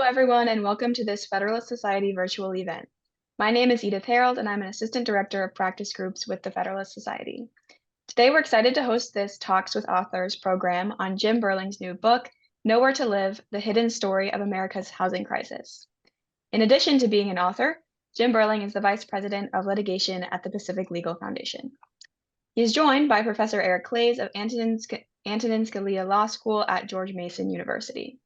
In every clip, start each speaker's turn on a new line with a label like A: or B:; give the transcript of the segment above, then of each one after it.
A: everyone, and welcome to this Federalist Society virtual event. My name is Edith Harold, and I'm an Assistant Director of Practice Groups with the Federalist Society. Today, we're excited to host this Talks with Authors program on Jim Burling's new book, Nowhere to Live, The Hidden Story of America's Housing Crisis. In addition to being an author, Jim Burling is the Vice President of Litigation at the Pacific Legal Foundation. He is joined by Professor Eric Claeys of Antonin Scalia Law School at George Mason University.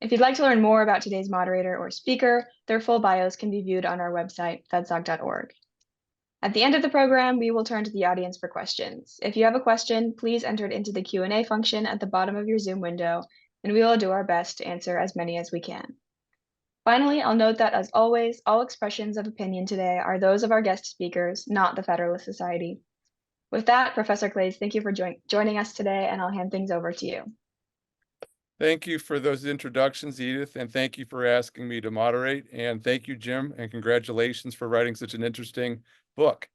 A: If you'd like to learn more about today's moderator or speaker, their full bios can be viewed on our website, fedsoc.org. At the end of the program, we will turn to the audience for questions. If you have a question, please enter it into the Q&A function at the bottom of your Zoom window, and we will do our best to answer as many as we can. Finally, I'll note that, as always, all expressions of opinion today are those of our guest speakers, not the Federalist Society. With that, Professor Claeys, thank you for joining us today, and I'll hand things over to you.
B: Thank you for those introductions, Edith, and thank you for asking me to moderate. And thank you, Jim, and congratulations for writing such an interesting book.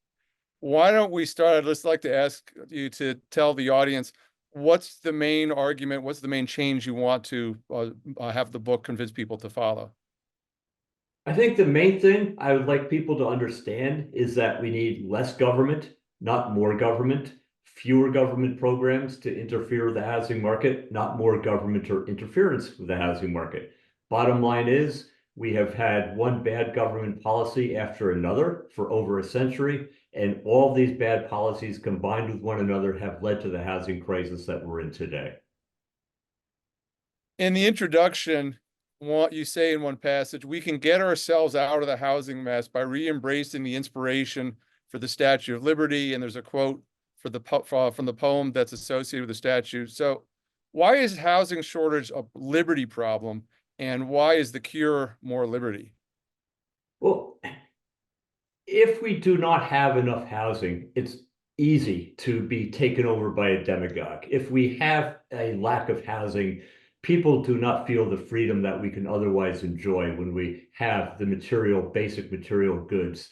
B: Why don't we start? I'd just like to ask you to tell the audience, what's the main argument, what's the main change you want to have the book convince people to follow?
C: I think the main thing I would like people to understand is that we need less government, not more government. Fewer government programs to interfere with the housing market, not more government or interference with the housing market. Bottom line is, we have had one bad government policy after another for over a century, and all these bad policies combined with one another have led to the housing crisis that we're in today.
B: In the introduction, what you say in one passage, we can get ourselves out of the housing mess by re-embracing the inspiration for the Statue of Liberty, and there's a quote from the poem that's associated with the statue. So why is housing shortage a liberty problem, and why is the cure more liberty?
C: Well, if we do not have enough housing, it's easy to be taken over by a demagogue. If we have a lack of housing, people do not feel the freedom that we can otherwise enjoy when we have the basic material goods.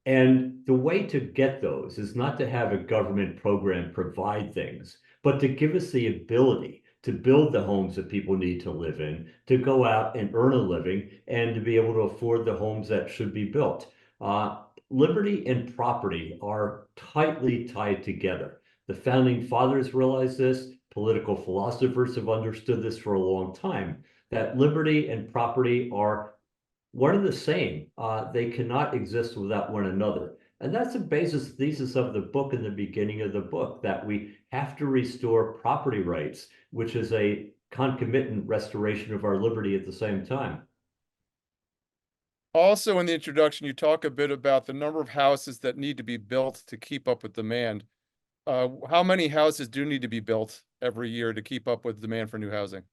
C: And the way to get those is not to have a government program provide things, but to give us the ability to build the homes that people need to live in, to go out and earn a living, and to be able to afford the homes that should be built. Liberty and property are tightly tied together. The founding fathers realized this. Political philosophers have understood this for a long time, that liberty and property are one and the same. They cannot exist without one another. And that's the basis thesis of the book in the beginning of the book, that we have to restore property rights, which is a concomitant restoration of our liberty at the same time.
B: Also, in the introduction, you talk a bit about the number of houses that need to be built to keep up with demand. How many houses do need to be built every year to keep up with demand for new housing?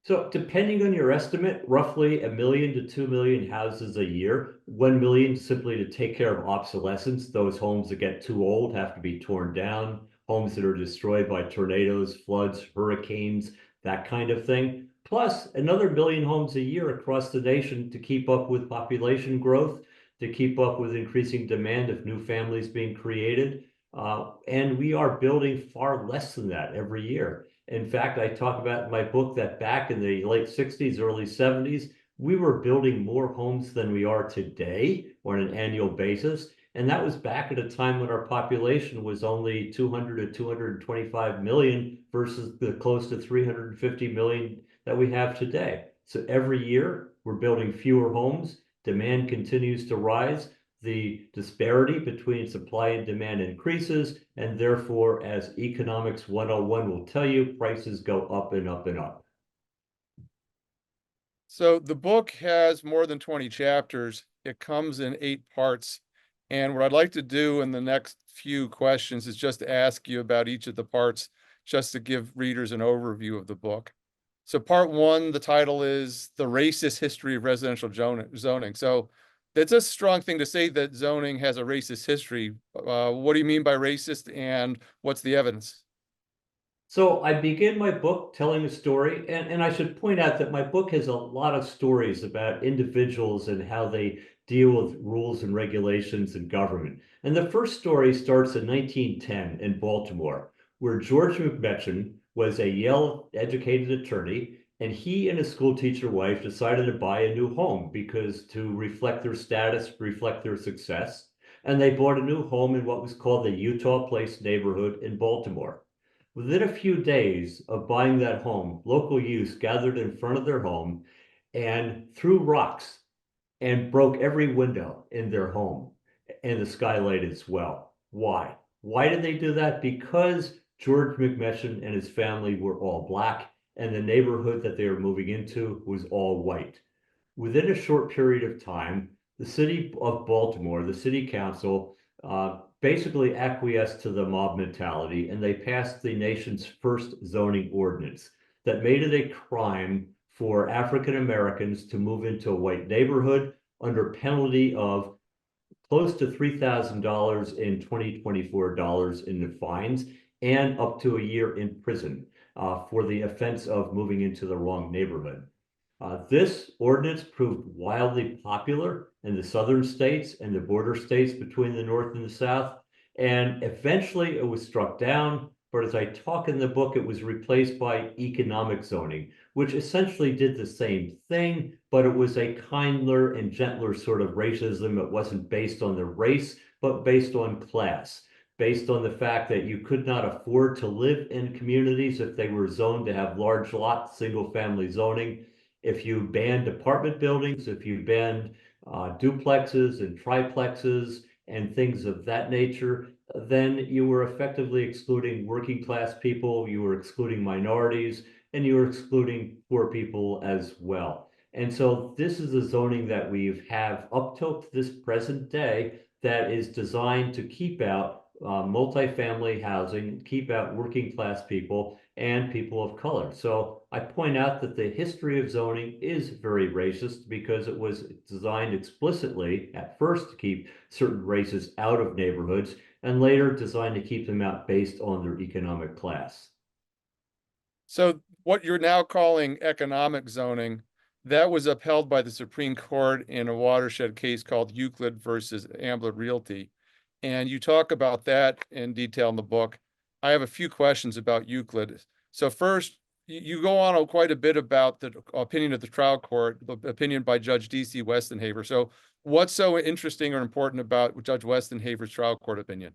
C: So depending on your estimate, roughly 1 million to 2 million houses a year. 1 million simply to take care of obsolescence. Those homes that get too old have to be torn down. Homes that are destroyed by tornadoes, floods, hurricanes, that kind of thing. Plus another 1 million homes a year across the nation to keep up with population growth, to keep up with increasing demand of new families being created. And we are building far less than that every year. In fact, I talk about in my book that back in the late 60s, early 70s, we were building more homes than we are today on an annual basis. And that was back at a time when our population was only 200 to 225 million versus the close to 350 million that we have today. So every year we're building fewer homes, demand continues to rise, the disparity between supply and demand increases, and therefore, as Economics 101 will tell you, prices go up and up and up.
B: So the book has more than 20 chapters. It comes in 8 parts. And what I'd like to do in the next few questions is just to ask you about each of the parts, just to give readers an overview of the book. So part 1, the title is The Racist History of Residential Zoning. So that's a strong thing to say, that zoning has a racist history. What do you mean by racist, and what's the evidence?
C: So I begin my book telling a story, and I should point out that my book has a lot of stories about individuals and how they deal with rules and regulations in government. And the first story starts in 1910 in Baltimore, where George McMechen was a Yale-educated attorney, And he and his school teacher wife decided to buy a new home because to reflect their status, reflect their success. And they bought a new home in what was called the Utah Place neighborhood in Baltimore. Within a few days of buying that home, local youth gathered in front of their home and threw rocks and broke every window in their home and the skylight as well. Why? Why did they do that? Because George McMeshin and his family were all black, and the neighborhood that they were moving into was all white. Within a short period of time, the city of Baltimore, the city council, basically acquiesced to the mob mentality, and they passed the nation's first zoning ordinance that made it a crime for African Americans to move into a white neighborhood under penalty of close to $3,000 in 2024 dollars in the fines and up to a year in prison for the offense of moving into the wrong neighborhood. This ordinance proved wildly popular in the southern states and the border states between the North and the South. And eventually it was struck down. But as I talk in the book, it was replaced by economic zoning, which essentially did the same thing, but it was a kinder and gentler sort of racism. It wasn't based on the race, but based on class, based on the fact that you could not afford to live in communities if they were zoned to have large lot, single family zoning. If you banned apartment buildings, if you banned duplexes and triplexes and things of that nature, then you were effectively excluding working class people, you were excluding minorities, and you were excluding poor people as well. And so this is the zoning that we have up till this present day that is designed to keep out multifamily housing, keep out working class people and people of color. So I point out that the history of zoning is very racist because it was designed explicitly at first to keep certain races out of neighborhoods and later designed to keep them out based on their economic class.
B: So what you're now calling economic zoning, that was upheld by the Supreme Court in a watershed case called Euclid versus Ambler Realty. And you talk about that in detail in the book. I have a few questions about Euclid. So first, you go on quite a bit about the opinion of the trial court, the opinion by Judge D.C. Westenhaver. So what's so interesting or important about Judge Westenhaver's trial court opinion?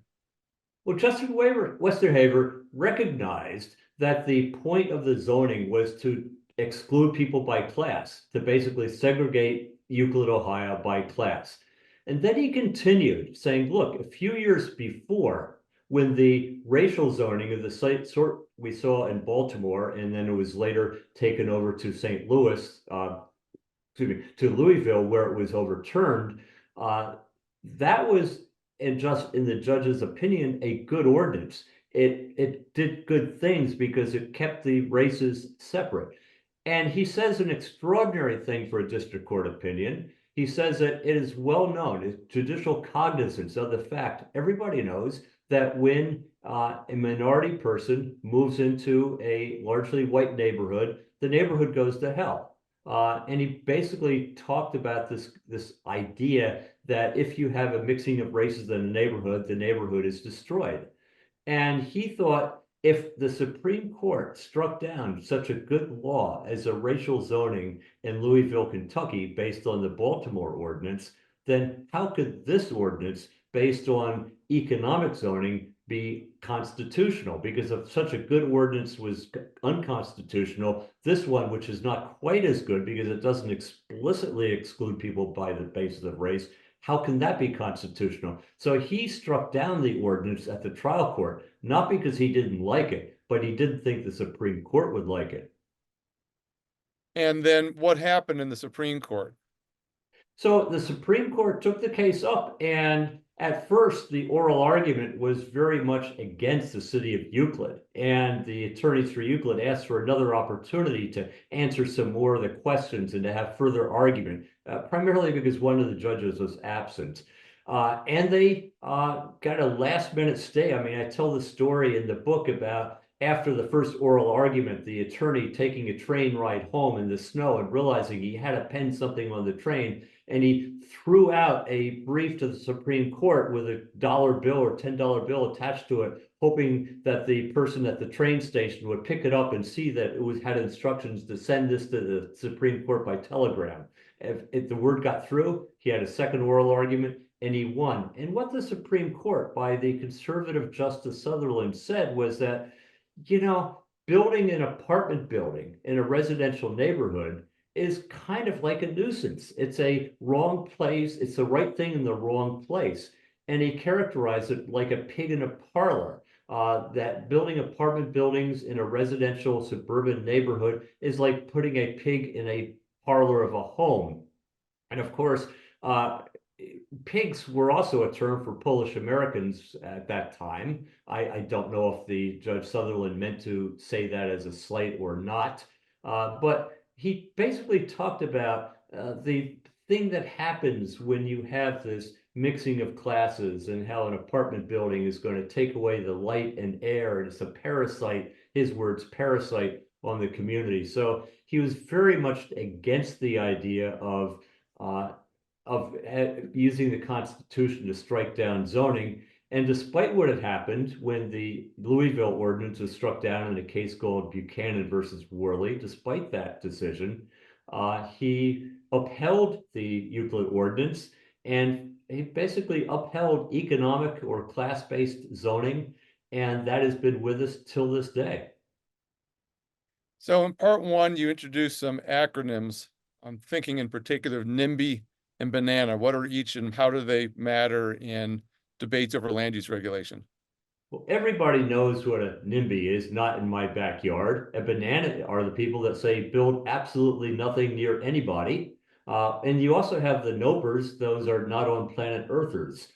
C: Well, Justice Westenhaver recognized that the point of the zoning was to exclude people by class, to basically segregate Euclid, Ohio by class. And then he continued saying, look, a few years before, when the racial zoning of the sort we saw in Baltimore, and then it was later taken over to St. Louis, to Louisville, where it was overturned, that was, in the judge's opinion, a good ordinance. It did good things because it kept the races separate. And he says an extraordinary thing for a district court opinion. He says that it is well known, judicial cognizance of the fact, everybody knows that when a minority person moves into a largely white neighborhood, the neighborhood goes to hell. And he basically talked about this idea that if you have a mixing of races in a neighborhood, the neighborhood is destroyed. And he thought if the Supreme Court struck down such a good law as a racial zoning in Louisville, Kentucky, based on the Baltimore ordinance, then how could this ordinance, based on economic zoning, be constitutional? Because if such a good ordinance was unconstitutional, this one, which is not quite as good because it doesn't explicitly exclude people by the basis of race, how can that be constitutional? So he struck down the ordinance at the trial court, not because he didn't like it, but he didn't think the Supreme Court would like it.
B: And then what happened in the Supreme Court?
C: So the Supreme Court took the case up, and at first the oral argument was very much against the city of Euclid, and the attorneys for Euclid asked for another opportunity to answer some more of the questions and to have further argument, primarily because one of the judges was absent. And they got a last-minute stay. I mean, I tell the story in the book about after the first oral argument, the attorney taking a train ride home in the snow and realizing he had to pen something on the train, And he threw out a brief to the Supreme Court with a dollar bill or $10 bill attached to it, hoping that the person at the train station would pick it up and see that it had instructions to send this to the Supreme Court by telegram. If the word got through, he had a second oral argument and he won. And what the Supreme Court, by the conservative Justice Sutherland, said was that, building an apartment building in a residential neighborhood is kind of like a nuisance. It's a wrong place. It's the right thing in the wrong place. And he characterized it like a pig in a parlor, that building apartment buildings in a residential suburban neighborhood is like putting a pig in a parlor of a home. And of course, pigs were also a term for Polish Americans at that time. I don't know if the Judge Sutherland meant to say that as a slight or not, but he basically talked about the thing that happens when you have this mixing of classes and how an apartment building is going to take away the light and air. And it's a parasite, his words, parasite on the community. So he was very much against the idea of using the Constitution to strike down zoning. And despite what had happened when the Louisville Ordinance was struck down in a case called Buchanan versus Worley, despite that decision, he upheld the Euclid Ordinance, and he basically upheld economic or class-based zoning, and that has been with us till this day.
B: So in part one, you introduced some acronyms. I'm thinking in particular of NIMBY and banana. What are each and how do they matter in debates over land use regulation?
C: Well, everybody knows what a NIMBY is, not in my backyard. A banana are the people that say build absolutely nothing near anybody. And you also have the NOPERs, those are not on planet Earthers.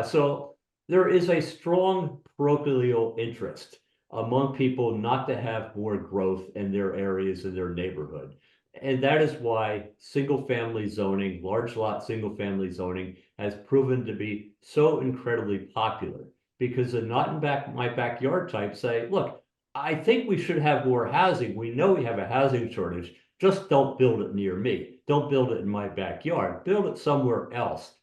C: So there is a strong parochial interest among people not to have more growth in their areas, in their neighborhood. And that is why single family zoning, large lot single family zoning has proven to be so incredibly popular, because the not in my backyard types say, look, I think we should have more housing. We know we have a housing shortage. Just don't build it near me. Don't build it in my backyard. Build it somewhere else.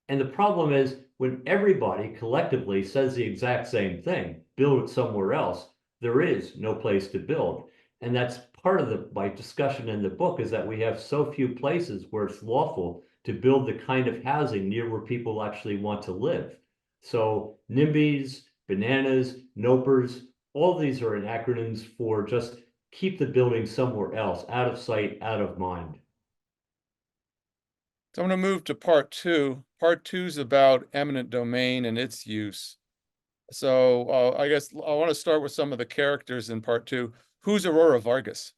C: And the problem is when everybody collectively says the exact same thing, build it somewhere else, there is no place to build. And that's part of my discussion in the book, is that we have so few places where it's lawful to build the kind of housing near where people actually want to live. So NIMBYs, bananas, NOPERs, all these are acronyms for just keep the building somewhere else, out of sight, out of mind.
B: So I'm going to move to part two. Part two is about eminent domain and its use. So I guess I want to start with some of the characters in part two. Who's Aurora Vargas?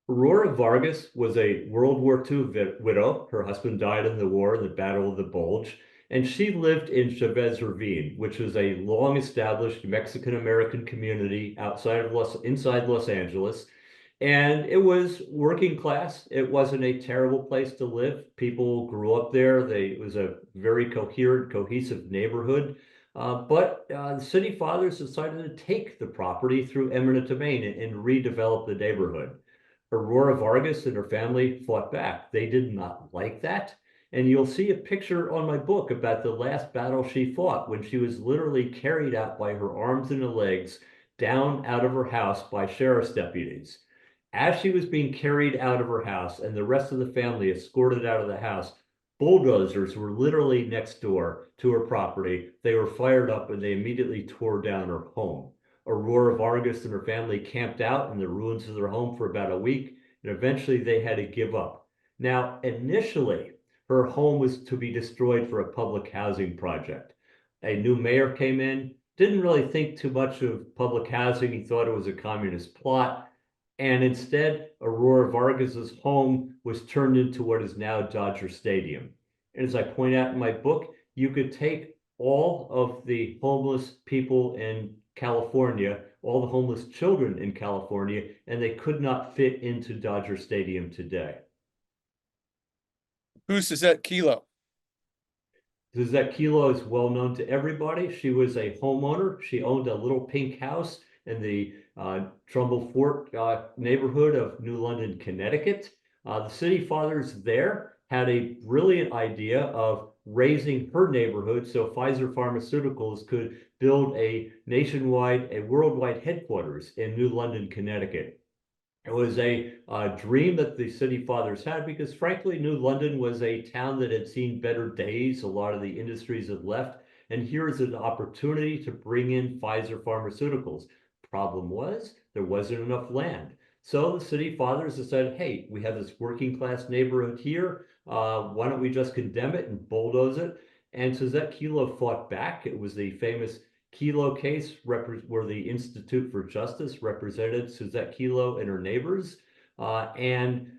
C: Aurora Vargas was a World War II widow. Her husband died in the war, in the Battle of the Bulge, and she lived in Chavez Ravine, which is a long-established Mexican-American community inside Los Angeles. And it was working class. It wasn't a terrible place to live. People grew up there. It was a very coherent, cohesive neighborhood. But the city fathers decided to take the property through eminent domain and redevelop the neighborhood. Aurora Vargas and her family fought back. They did not like that. And you'll see a picture on my book about the last battle she fought, when she was literally carried out by her arms and her legs down out of her house by sheriff's deputies. As she was being carried out of her house and the rest of the family escorted out of the house, bulldozers were literally next door to her property. They were fired up and they immediately tore down her home. Aurora Vargas and her family camped out in the ruins of their home for about a week, and eventually they had to give up. Now, initially, her home was to be destroyed for a public housing project. A new mayor came in, didn't really think too much of public housing. He thought it was a communist plot. And instead, Aurora Vargas's home was turned into what is now Dodger Stadium. And as I point out in my book, you could take all of the homeless people in California, all the homeless children in California, and they could not fit into Dodger Stadium today.
B: Who's Suzette Kilo?
C: Suzette Kilo is well known to everybody. She was a homeowner. She owned a little pink house in the Trumbull Fort neighborhood of New London, Connecticut. The city fathers there had a brilliant idea of raising her neighborhood so Pfizer Pharmaceuticals could build a worldwide headquarters in New London, Connecticut. It was a dream that the city fathers had because, frankly, New London was a town that had seen better days. A lot of the industries had left. And here's an opportunity to bring in Pfizer Pharmaceuticals. Problem was, there wasn't enough land. So the city fathers said, hey, we have this working class neighborhood here. Why don't we just condemn it and bulldoze it? And Suzette Kelo fought back. It was the famous Kelo case where the Institute for Justice represented Suzette Kelo and her neighbors, and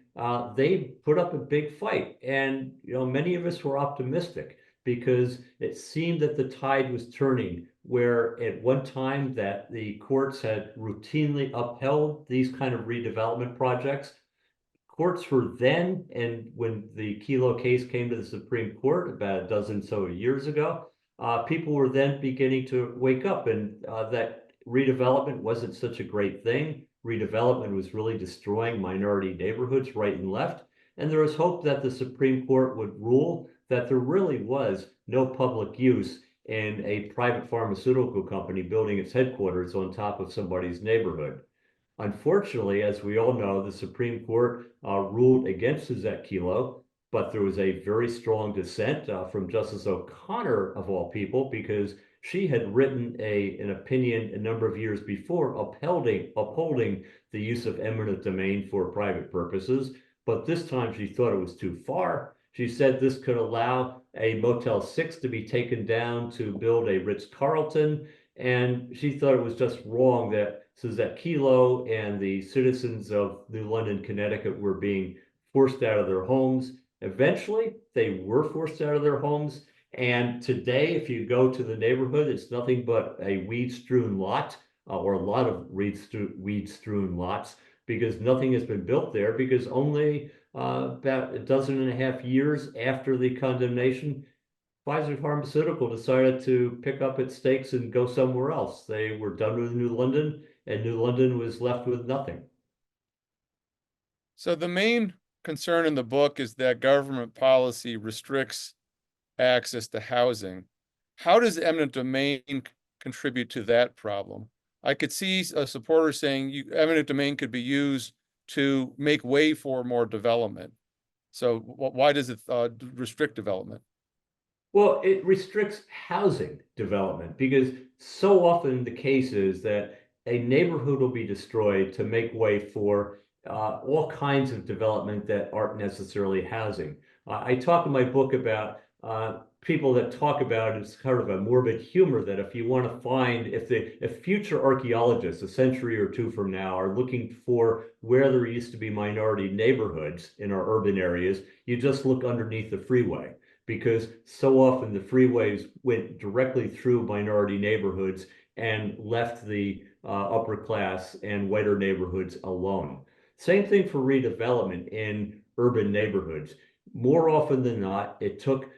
C: they put up a big fight. And many of us were optimistic because it seemed that the tide was turning, where at one time that the courts had routinely upheld these kind of redevelopment projects. Courts were then, and when the Kelo case came to the Supreme Court about a dozen so years ago, people were then beginning to wake up, and that redevelopment wasn't such a great thing. Redevelopment was really destroying minority neighborhoods right and left. And there was hope that the Supreme Court would rule that there really was no public use in a private pharmaceutical company building its headquarters on top of somebody's neighborhood. Unfortunately, as we all know, the Supreme Court ruled against Suzette Kelo, but there was a very strong dissent from Justice O'Connor, of all people, because she had written an opinion a number of years before upholding the use of eminent domain for private purposes. But this time she thought it was too far. She said this could allow a Motel 6 to be taken down to build a Ritz-Carlton. And she thought it was just wrong that Suzette Kelo and the citizens of New London, Connecticut were being forced out of their homes. Eventually, they were forced out of their homes. And today, if you go to the neighborhood, it's nothing but a weed-strewn lot, or a lot of weed-strewn lots, because nothing has been built there, because only about a dozen and a half years after the condemnation, Pfizer Pharmaceutical decided to pick up its stakes and go somewhere else. They were done with New London, and New London was left with nothing.
B: So the main concern in the book is that government policy restricts access to housing. How does eminent domain contribute to that problem? I could see a supporter saying eminent domain could be used to make way for more development. So why does it restrict development?
C: Well, it restricts housing development because so often the case is that a neighborhood will be destroyed to make way for all kinds of development that aren't necessarily housing. I talk in my book about people that talk about it's kind of a morbid humor that if you want to find, if future archaeologists a century or two from now are looking for where there used to be minority neighborhoods in our urban areas, you just look underneath the freeway, because so often the freeways went directly through minority neighborhoods and left the upper class and whiter neighborhoods alone. Same thing for redevelopment in urban neighborhoods. More often than not, it took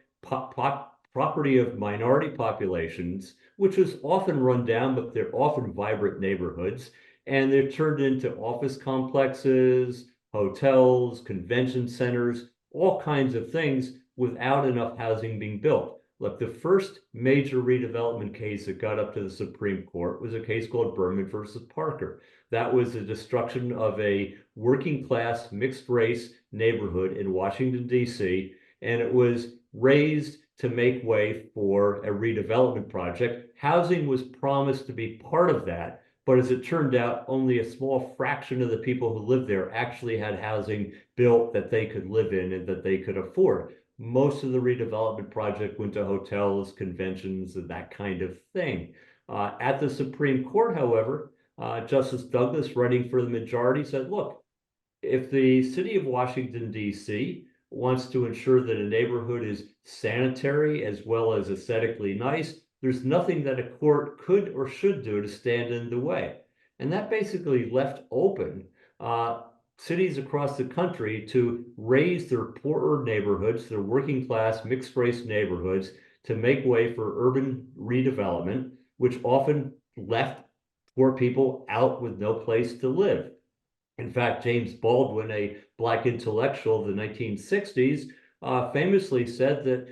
C: property of minority populations, which was often run down, but they're often vibrant neighborhoods, and they're turned into office complexes, hotels, convention centers, all kinds of things without enough housing being built. Look, the first major redevelopment case that got up to the Supreme Court was a case called Berman versus Parker. That was the destruction of a working class mixed race neighborhood in Washington, D.C., and it was raised to make way for a redevelopment project. Housing was promised to be part of that, but as it turned out, only a small fraction of the people who lived there actually had housing built that they could live in and that they could afford. Most of the redevelopment project went to hotels, conventions, and that kind of thing. At the Supreme Court, however, Justice Douglas, writing for the majority, said, look, if the city of Washington, D.C. wants to ensure that a neighborhood is sanitary as well as aesthetically nice, there's nothing that a court could or should do to stand in the way. And that basically left open cities across the country to raise their poorer neighborhoods, their working class, mixed race neighborhoods, to make way for urban redevelopment, which often left poor people out with no place to live. In fact, James Baldwin, a Black intellectual of the 1960s, famously said that,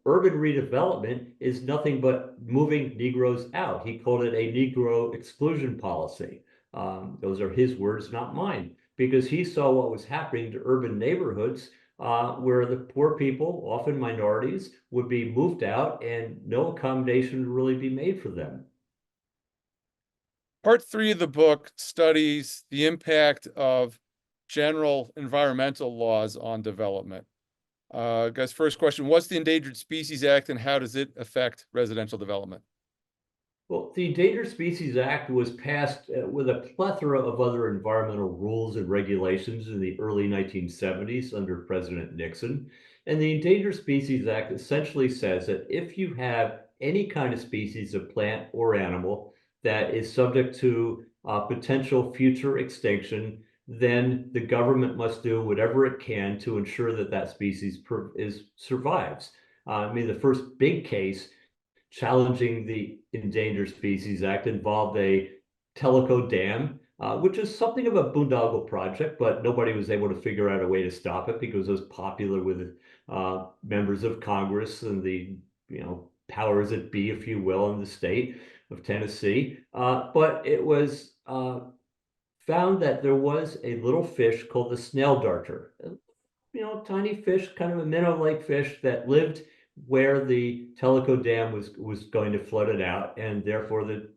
C: urban redevelopment is nothing but moving Negroes out. He called it a Negro exclusion policy. Those are his words, not mine, because he saw what was happening to urban neighborhoods where the poor people, often minorities, would be moved out and no accommodation would really be made for them.
B: Part 3 of the book studies the impact of general environmental laws on development. Guys, first question, what's the Endangered Species Act and how does it affect residential development?
C: Well, the Endangered Species Act was passed with a plethora of other environmental rules and regulations in the early 1970s under President Nixon. And the Endangered Species Act essentially says that if you have any kind of species of plant or animal that is subject to potential future extinction, then the government must do whatever it can to ensure that that species survives. The first big case challenging the Endangered Species Act involved a Tellico Dam, which is something of a boondoggle project, but nobody was able to figure out a way to stop it because it was popular with members of Congress and the powers that be, if you will, in the state of Tennessee. But it was found that there was a little fish called the snail darter, tiny fish, kind of a minnow-like fish that lived where the Tellico Dam was going to flood it out, and therefore the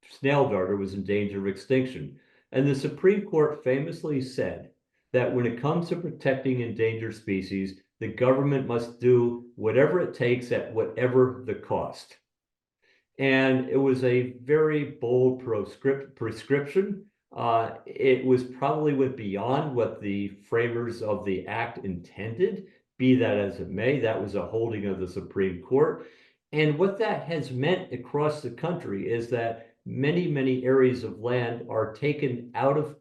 C: snail darter was in danger of extinction. And the Supreme Court famously said that when it comes to protecting endangered species, the government must do whatever it takes at whatever the cost. And it was a very bold prescription. It was probably went beyond what the framers of the act intended, be that as it may. That was a holding of the Supreme Court. And what that has meant across the country is that many, many areas of land are taken out of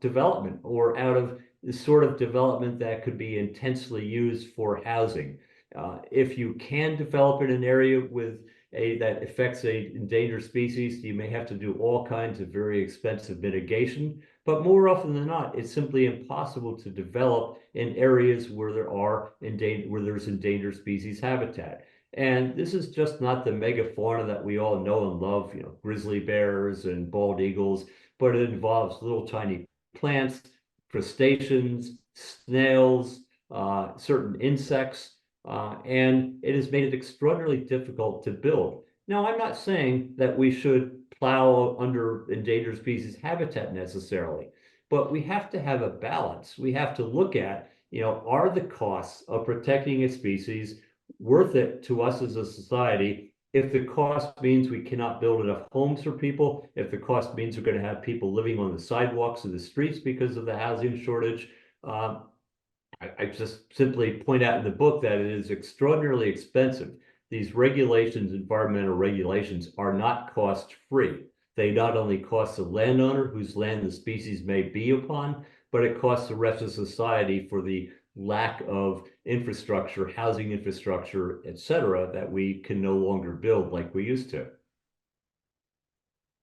C: development or out of the sort of development that could be intensely used for housing. If you can develop in an area with that affects a endangered species, you may have to do all kinds of very expensive mitigation, but more often than not, it's simply impossible to develop in areas where there's endangered species habitat. And this is just not the megafauna that we all know and love, grizzly bears and bald eagles, but it involves little tiny plants, crustaceans, snails, certain insects, and it has made it extraordinarily difficult to build. Now, I'm not saying that we should plow under endangered species habitat necessarily, but we have to have a balance. We have to look at, are the costs of protecting a species worth it to us as a society? If the cost means we cannot build enough homes for people, if the cost means we're going to have people living on the sidewalks and the streets because of the housing shortage, I just simply point out in the book that it is extraordinarily expensive. These regulations, environmental regulations, are not cost-free. They not only cost the landowner whose land the species may be upon, but it costs the rest of society for the lack of infrastructure, housing infrastructure, etc., that we can no longer build like we used to.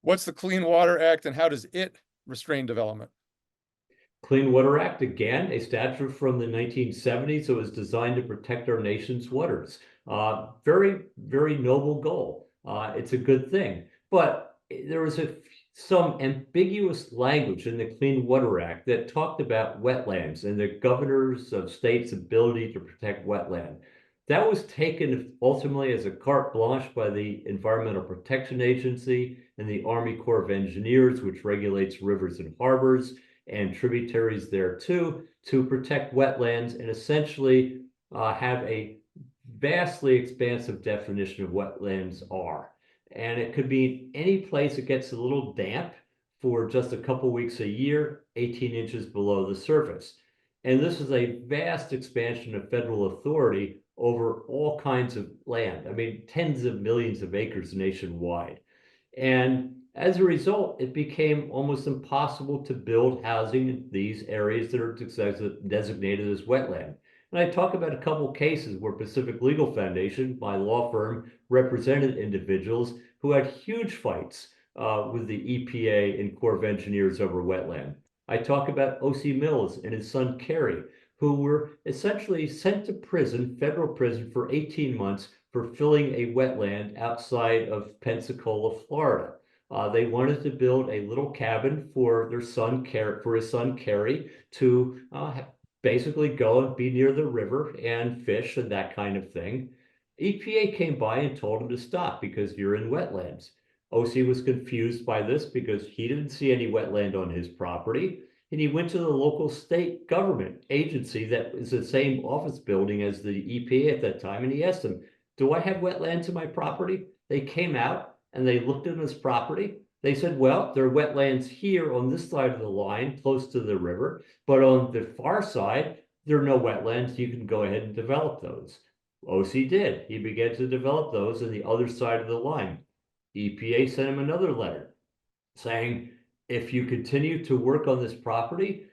B: What's the Clean Water Act and how does it restrain development?
C: Clean Water Act, again, a statute from the 1970s. It was designed to protect our nation's waters. Very, very noble goal. It's a good thing. But there was some ambiguous language in the Clean Water Act that talked about wetlands and the governors of states' ability to protect wetland. That was taken ultimately as a carte blanche by the Environmental Protection Agency and the Army Corps of Engineers, which regulates rivers and harbors and tributaries there too, to protect wetlands and essentially have a vastly expansive definition of what wetlands are. And it could be any place that gets a little damp for just a couple weeks a year, 18 inches below the surface. And this is a vast expansion of federal authority over all kinds of land. Tens of millions of acres nationwide. And as a result, it became almost impossible to build housing in these areas that are designated as wetland. And I talk about a couple cases where Pacific Legal Foundation, my law firm, represented individuals who had huge fights with the EPA and Corps of Engineers over wetland. I talk about O.C. Mills and his son Kerry, who were essentially sent to prison, federal prison, for 18 months for filling a wetland outside of Pensacola, Florida. They wanted to build a little cabin for their son, for his son Kerry, to basically go and be near the river and fish and that kind of thing. EPA came by and told him to stop because you're in wetlands. OC was confused by this because he didn't see any wetland on his property. And he went to the local state government agency that is the same office building as the EPA at that time. And he asked them, do I have wetlands in my property? They came out and they looked at his property. They said, well, there are wetlands here on this side of the line, close to the river, but on the far side, there are no wetlands. You can go ahead and develop those. OC did. He began to develop those on the other side of the line. EPA sent him another letter saying, if you continue to work on this property,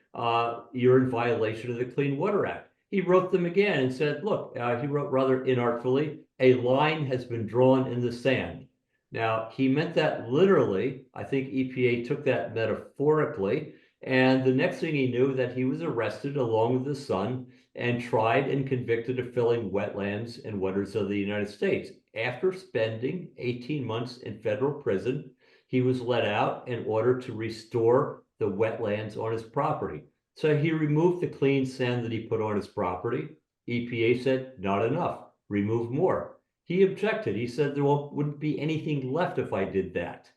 C: you're in violation of the Clean Water Act. He wrote them again and said, look, he wrote rather inartfully, a line has been drawn in the sand. Now, he meant that literally. I think EPA took that metaphorically. And the next thing he knew, that he was arrested along with his son and tried and convicted of filling wetlands and waters of the United States. After spending 18 months in federal prison, he was let out in order to restore the wetlands on his property. So he removed the clean sand that he put on his property. EPA said, not enough, remove more. He objected. He said there wouldn't be anything left if I did that.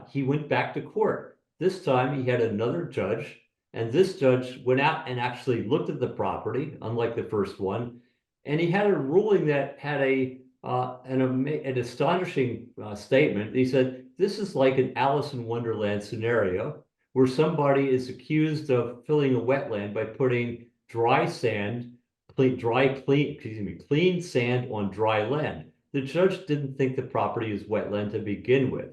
C: He went back to court. This time he had another judge, and this judge went out and actually looked at the property, unlike the first one, and he had a ruling that had an astonishing statement. He said, this is like an Alice in Wonderland scenario where somebody is accused of filling a wetland by putting clean sand on dry land. The judge didn't think the property is wetland to begin with.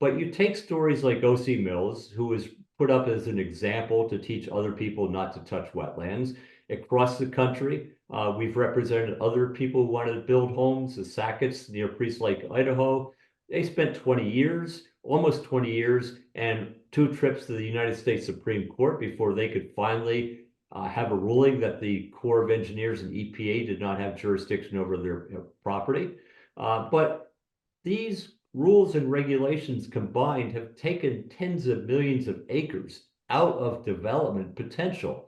C: But you take stories like O.C. Mills, who was put up as an example to teach other people not to touch wetlands. Across the country, we've represented other people who wanted to build homes, the Sacketts near Priest Lake, Idaho. They spent 20 years, almost 20 years, and 2 trips to the United States Supreme Court before they could finally have a ruling that the Corps of Engineers and EPA did not have jurisdiction over their property. But these rules and regulations combined have taken tens of millions of acres out of development potential,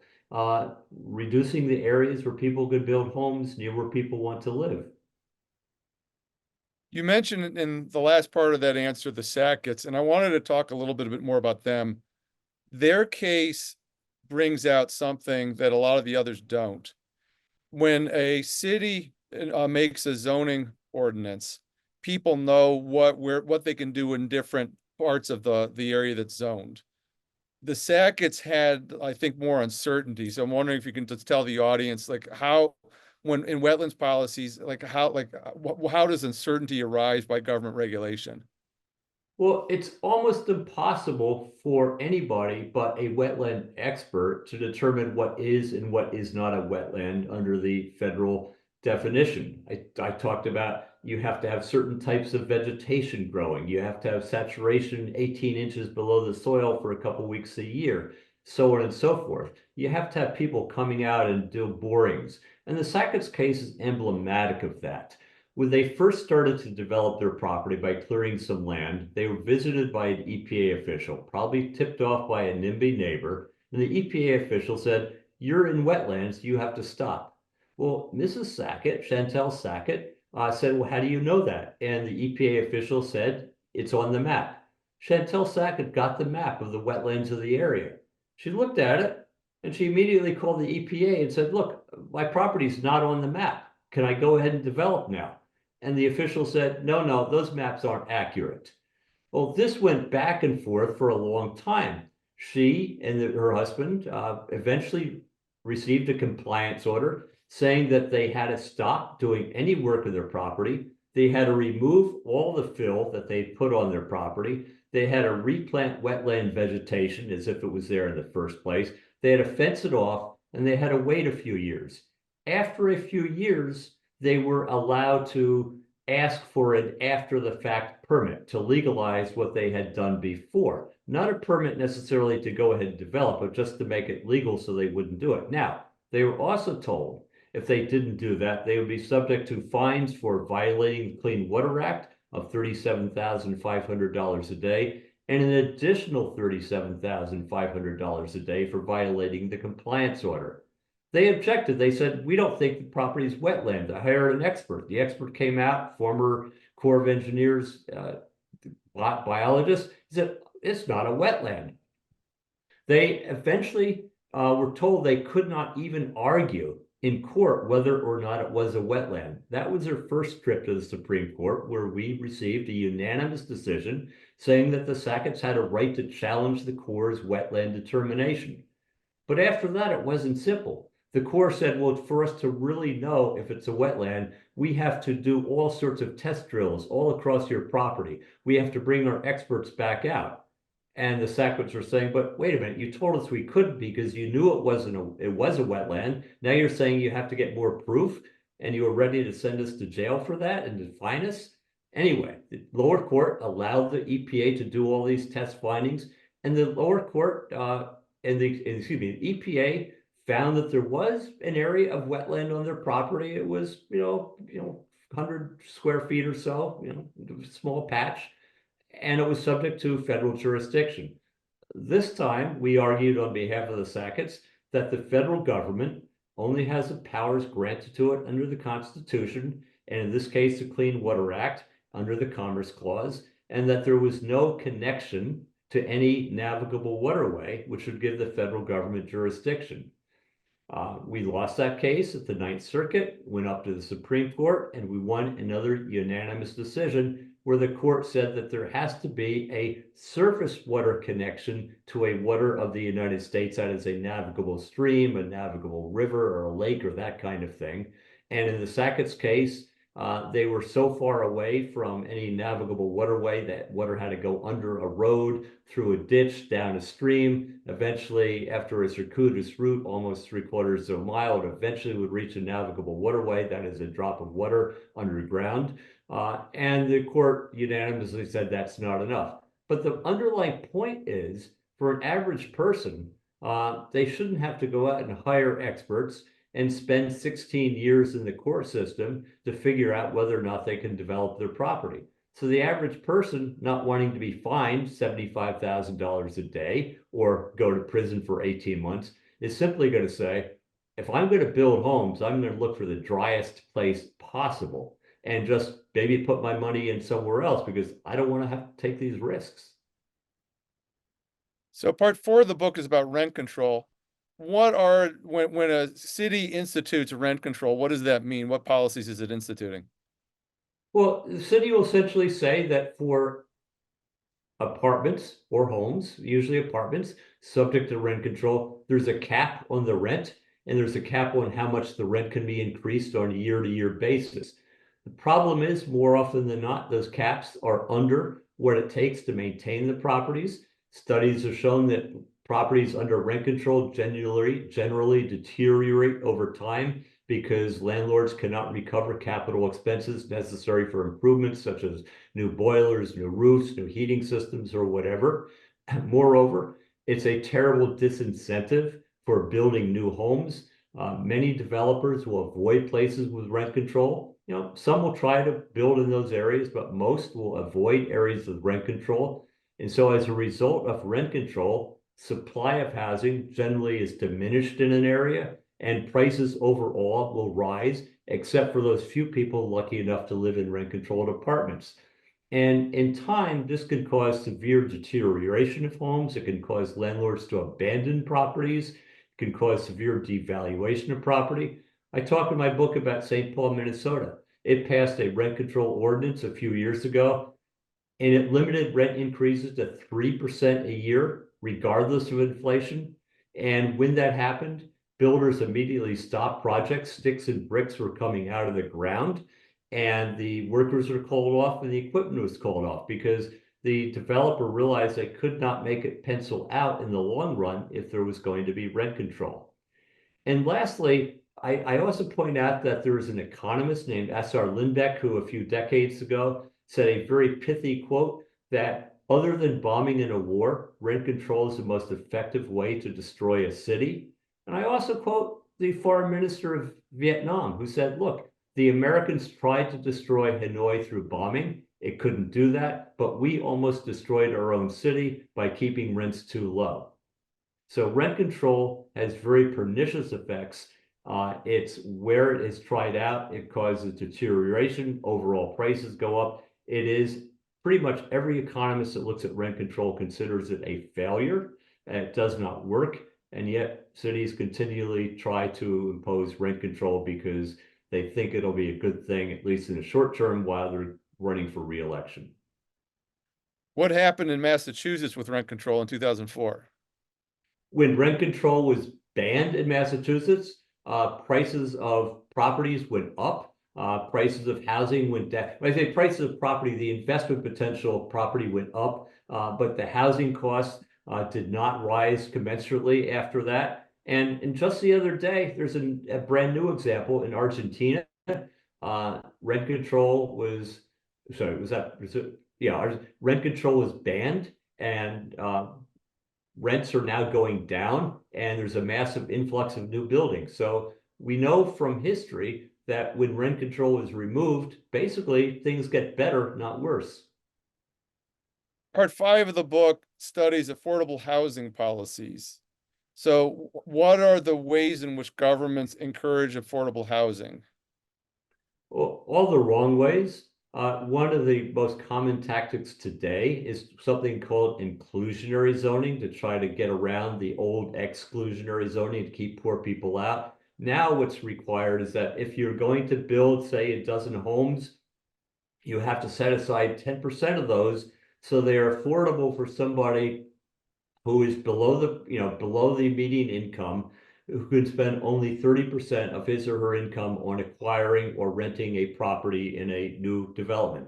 C: reducing the areas where people could build homes near where people want to live.
B: You mentioned in the last part of that answer the Sacketts, and I wanted to talk a little bit more about them. Their case brings out something that a lot of the others don't. When a city makes a zoning ordinance, people know what they can do in different parts of the area that's zoned. The Sacketts had, I think, more uncertainty. So I'm wondering if you can just tell the audience, like, how, when in wetlands policies, how does uncertainty arise by government regulation?
C: Well, it's almost impossible for anybody but a wetland expert to determine what is and what is not a wetland under the federal definition. I talked about you have to have certain types of vegetation growing. You have to have saturation 18 inches below the soil for a couple weeks a year, so on and so forth. You have to have people coming out and do borings. And the Sacketts case is emblematic of that. When they first started to develop their property by clearing some land, they were visited by an EPA official, probably tipped off by a NIMBY neighbor, and the EPA official said, you're in wetlands, you have to stop. Well, Mrs. Sackett, Chantel Sackett, said, well, how do you know that? And the EPA official said, it's on the map. Chantel Sackett got the map of the wetlands of the area. She looked at it, and she immediately called the EPA and said, look, my property's not on the map. Can I go ahead and develop now? And the official said, no, those maps aren't accurate. Well, this went back and forth for a long time. She and her husband eventually received a compliance order saying that they had to stop doing any work of their property. They had to remove all the fill that they put on their property. They had to replant wetland vegetation as if it was there in the first place. They had to fence it off, and they had to wait a few years. After a few years, they were allowed to ask for an after-the-fact permit to legalize what they had done before. Not a permit necessarily to go ahead and develop, but just to make it legal so they wouldn't do it. Now, They were also told if they didn't do that, they would be subject to fines for violating the Clean Water Act of $37,500 a day and an additional $37,500 a day for violating the compliance order. They objected. They said, we don't think the property is wetland. I hired an expert. The expert came out, former Corps of Engineers biologist. He said, it's not a wetland. They eventually were told they could not even argue in court whether or not it was a wetland. That was their first trip to the Supreme Court, where we received a unanimous decision saying that the Sacketts had a right to challenge the Corps' wetland determination. But after that, it wasn't simple. The Corps said, well, for us to really know if it's a wetland, we have to do all sorts of test drills all across your property. We have to bring our experts back out. And the Sacketts were saying, but wait a minute, you told us we couldn't because you knew it was a wetland. Now you're saying you have to get more proof, and you were ready to send us to jail for that and to fine us. Anyway, the lower court allowed the EPA to do all these test findings, and the lower court the EPA found that there was an area of wetland on their property. It was 100 square feet or so, a small patch, and it was subject to federal jurisdiction. This time, we argued on behalf of the Sacketts that the federal government only has the powers granted to it under the Constitution, and in this case, the Clean Water Act under the Commerce Clause, and that there was no connection to any navigable waterway, which would give the federal government jurisdiction. We lost that case at the Ninth Circuit, went up to the Supreme Court, and we won another unanimous decision where the court said that there has to be a surface water connection to a water of the United States that is a navigable stream, a navigable river, or a lake, or that kind of thing. And in the Sackett's case, they were so far away from any navigable waterway that water had to go under a road, through a ditch, down a stream. Eventually, after a circuitous route, almost 3/4 of a mile, it eventually would reach a navigable waterway. That is a drop of water underground. And the court unanimously said that's not enough. But the underlying point is, for an average person, they shouldn't have to go out and hire experts and spend 16 years in the court system to figure out whether or not they can develop their property. So the average person not wanting to be fined $75,000 a day or go to prison for 18 months is simply going to say, if I'm going to build homes, I'm going to look for the driest place possible and just maybe put my money in somewhere else because I don't want to have to take these risks.
B: So part 4 of the book is about rent control. When a city institutes rent control, what does that mean? What policies is it instituting?
C: Well, the city will essentially say that for apartments or homes, usually apartments, subject to rent control, there's a cap on the rent, and there's a cap on how much the rent can be increased on a year-to-year basis. The problem is, more often than not, those caps are under what it takes to maintain the properties. Studies have shown that properties under rent control generally deteriorate over time because landlords cannot recover capital expenses necessary for improvements such as new boilers, new roofs, new heating systems, or whatever. Moreover, it's a terrible disincentive for building new homes. Many developers will avoid places with rent control. Some will try to build in those areas, but most will avoid areas with rent control. And so as a result of rent control, supply of housing generally is diminished in an area, and prices overall will rise, except for those few people lucky enough to live in rent-controlled apartments. And in time, this can cause severe deterioration of homes. It can cause landlords to abandon properties. It can cause severe devaluation of property. I talk in my book about St. Paul, Minnesota. It passed a rent control ordinance a few years ago, and it limited rent increases to 3% a year, regardless of inflation. And when that happened, builders immediately stopped projects. Sticks and bricks were coming out of the ground, and the workers were called off and the equipment was called off because the developer realized they could not make it pencil out in the long run if there was going to be rent control. And lastly, I also point out that there is an economist named S.R. Lindbeck who a few decades ago said a very pithy quote that other than bombing in a war, rent control is the most effective way to destroy a city. And I also quote the foreign minister of Vietnam, who said, look, the Americans tried to destroy Hanoi through bombing. It couldn't do that, but we almost destroyed our own city by keeping rents too low. So rent control has very pernicious effects. It's where it is tried out, it causes deterioration, overall prices go up. It is pretty much every economist that looks at rent control considers it a failure, and it does not work. And yet cities continually try to impose rent control because they think it'll be a good thing, at least in the short term, while they're running for re-election.
B: What happened in Massachusetts with rent control in 2004?
C: When rent control was banned in Massachusetts, prices of properties went up. Prices of housing went down. When I say prices of property, the investment potential of property went up, but the housing costs did not rise commensurately after that. And just the other day, there's a brand new example in Argentina. Rent control was, sorry, was it? Yeah, rent control was banned, and rents are now going down, and there's a massive influx of new buildings. So we know from history that when rent control is removed, basically things get better, not worse.
B: Part 5 of the book studies affordable housing policies. So what are the ways in which governments encourage affordable housing?
C: All the wrong ways. One of the most common tactics today is something called inclusionary zoning to try to get around the old exclusionary zoning to keep poor people out. Now what's required is that if you're going to build, say, a dozen homes, you have to set aside 10% of those so they're affordable for somebody who is below the median income, who could spend only 30% of his or her income on acquiring or renting a property in a new development.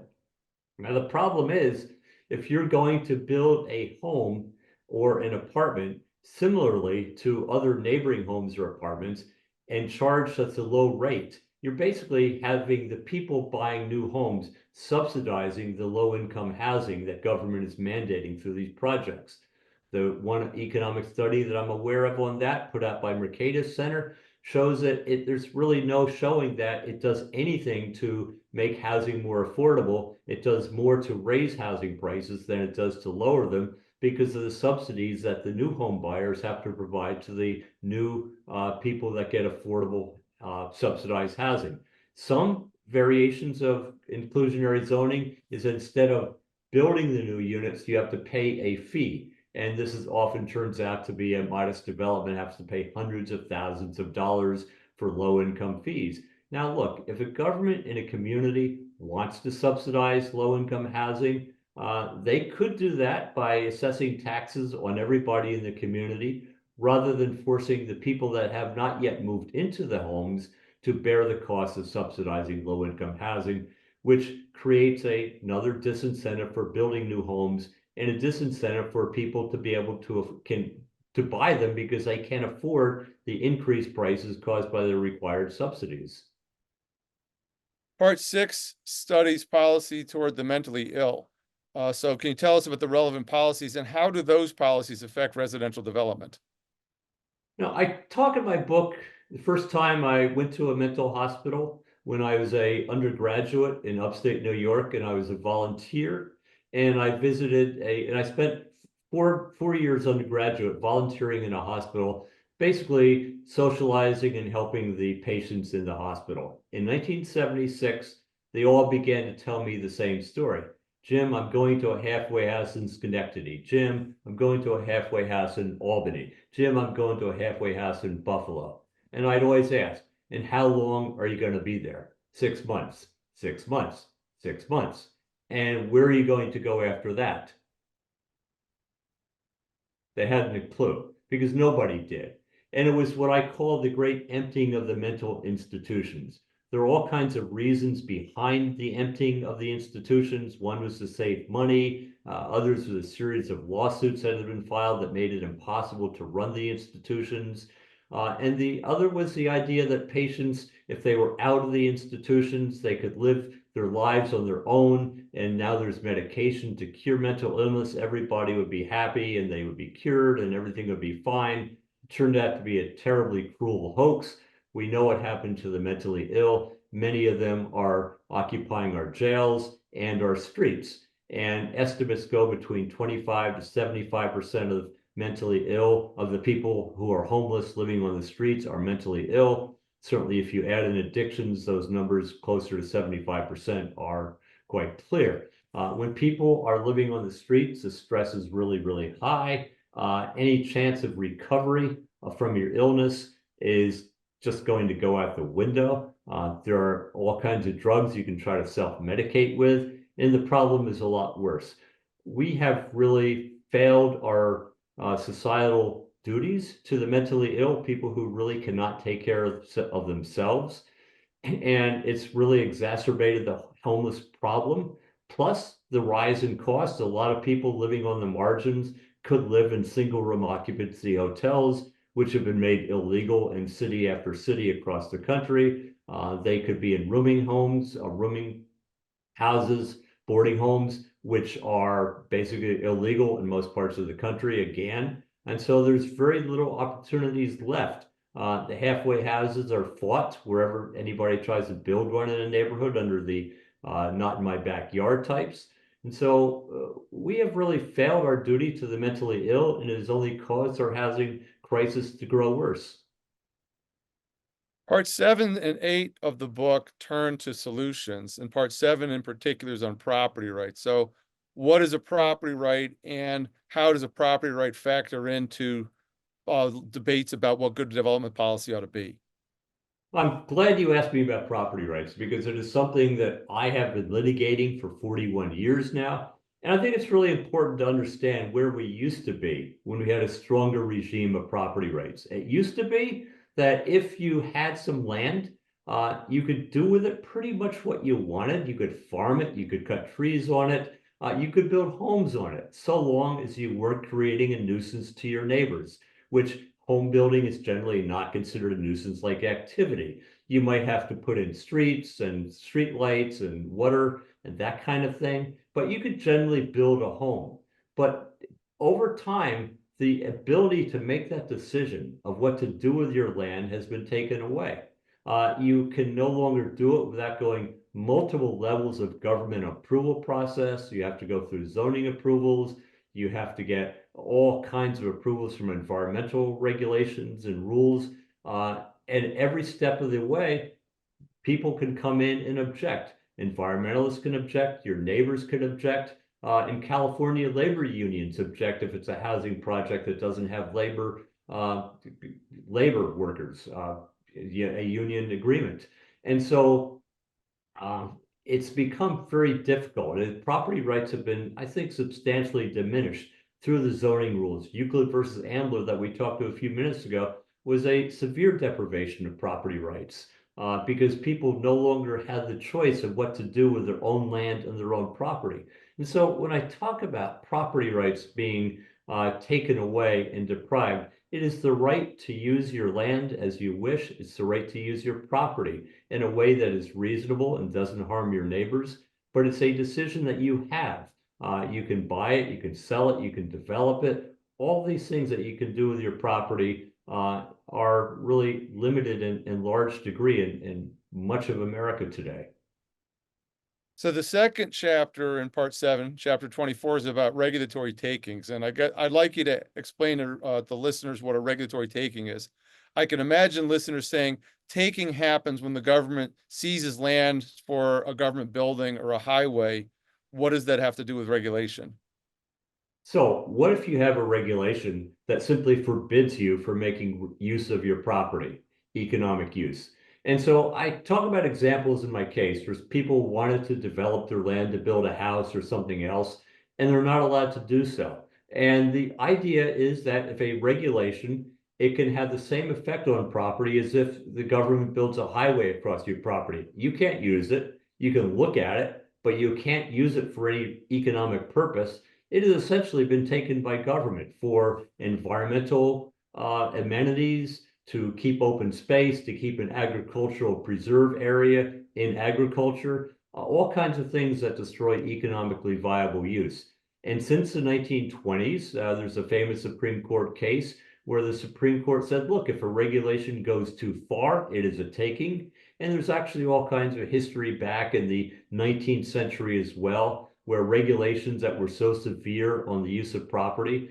C: Now, the problem is, if you're going to build a home or an apartment similarly to other neighboring homes or apartments and charge such a low rate, you're basically having the people buying new homes subsidizing the low-income housing that government is mandating through these projects. The one economic study that I'm aware of on that, put out by Mercatus Center, shows that there's really no showing that it does anything to make housing more affordable. It does more to raise housing prices than it does to lower them because of the subsidies that the new home buyers have to provide to the new people that get affordable subsidized housing. Some variations of inclusionary zoning is instead of building the new units, you have to pay a fee. And this is often turns out to be a modest development, has to pay hundreds of thousands of dollars for low-income fees. Now, look, if a government in a community wants to subsidize low-income housing, they could do that by assessing taxes on everybody in the community, rather than forcing the people that have not yet moved into the homes to bear the cost of subsidizing low-income housing, which creates another disincentive for building new homes and a disincentive for people to be able to buy them because they can't afford the increased prices caused by the required subsidies.
B: Part 6 studies policy toward the mentally ill. So can you tell us about the relevant policies and how do those policies affect residential development?
C: Now, I talk in my book, the first time I went to a mental hospital when I was an undergraduate in upstate New York, and I was a volunteer. And I visited and I spent four years undergraduate volunteering in a hospital, basically socializing and helping the patients in the hospital. In 1976, they all began to tell me the same story. Jim, I'm going to a halfway house in Schenectady. Jim, I'm going to a halfway house in Albany. Jim, I'm going to a halfway house in Buffalo. And I'd always ask, and how long are you going to be there? 6 months, 6 months, 6 months. And where are you going to go after that? They hadn't a clue because nobody did. And it was what I call the great emptying of the mental institutions. There are all kinds of reasons behind the emptying of the institutions. One was to save money. Others was a series of lawsuits that had been filed that made it impossible to run the institutions. And the other was the idea that patients, if they were out of the institutions, they could live their lives on their own. And now there's medication to cure mental illness. Everybody would be happy and they would be cured and everything would be fine. turned out to be a terribly cruel hoax. We know what happened to the mentally ill. Many of them are occupying our jails and our streets. And estimates go between 25 to 75% of mentally ill, of the people who are homeless living on the streets, are mentally ill. Certainly, if you add in addictions, those numbers closer to 75% are quite clear. When people are living on the streets, the stress is really, really high. Any chance of recovery from your illness is just going to go out the window. There are all kinds of drugs you can try to self-medicate with, and the problem is a lot worse. We have really failed our societal duties to the mentally ill, people who really cannot take care of themselves. And it's really exacerbated the homeless problem. Plus the rise in cost. A lot of people living on the margins could live in single room occupancy hotels, which have been made illegal in city after city across the country. They could be in rooming homes, rooming houses, boarding homes, which are basically illegal in most parts of the country again. And so there's very little opportunities left. The halfway houses are fought wherever anybody tries to build one in a neighborhood under the not in my backyard types. And so we have really failed our duty to the mentally ill, and it has only caused our housing crisis to grow worse.
B: Part 7 and 8 of the book turn to solutions, and part 7 in particular is on property rights. So what is a property right, and how does a property right factor into debates about what good development policy ought to be?
C: I'm glad you asked me about property rights, because it is something that I have been litigating for 41 years now. And I think it's really important to understand where we used to be when we had a stronger regime of property rights. It used to be that if you had some land, you could do with it pretty much what you wanted. You could farm it, you could cut trees on it, you could build homes on it, so long as you weren't creating a nuisance to your neighbors, which home building is generally not considered a nuisance-like activity. You might have to put in streets and street lights and water and that kind of thing, but you could generally build a home. But over time, the ability to make that decision of what to do with your land has been taken away. You can no longer do it without going multiple levels of government approval process. You have to go through zoning approvals. You have to get all kinds of approvals from environmental regulations and rules. And every step of the way, people can come in and object. Environmentalists can object, your neighbors can object. In California, labor unions object if it's a housing project that doesn't have labor workers, a union agreement. And so it's become very difficult. And property rights have been, I think, substantially diminished through the zoning rules. Euclid versus Ambler that we talked to a few minutes ago was a severe deprivation of property rights because people no longer had the choice of what to do with their own land and their own property. And so when I talk about property rights being taken away and deprived, it is the right to use your land as you wish. It's the right to use your property in a way that is reasonable and doesn't harm your neighbors, but it's a decision that you have. You can buy it, you can sell it, you can develop it. All these things that you can do with your property are really limited in large degree in much of America today.
B: So the second chapter in part 7, chapter 24, is about regulatory takings. And I'd like you to explain to the listeners what a regulatory taking is. I can imagine listeners saying taking happens when the government seizes land for a government building or a highway. What does that have to do with regulation?
C: So what if you have a regulation that simply forbids you from making use of your property, economic use? And so I talk about examples in my case where people wanted to develop their land to build a house or something else, and they're not allowed to do so. And the idea is that if a regulation, it can have the same effect on property as if the government builds a highway across your property. You can't use it. You can look at it, but you can't use it for any economic purpose. It has essentially been taken by government for environmental amenities, to keep open space, to keep an agricultural preserve area in agriculture, all kinds of things that destroy economically viable use. And since the 1920s, there's a famous Supreme Court case where the Supreme Court said, look, if a regulation goes too far, it is a taking. And there's actually all kinds of history back in the 19th century as well, where regulations that were so severe on the use of property,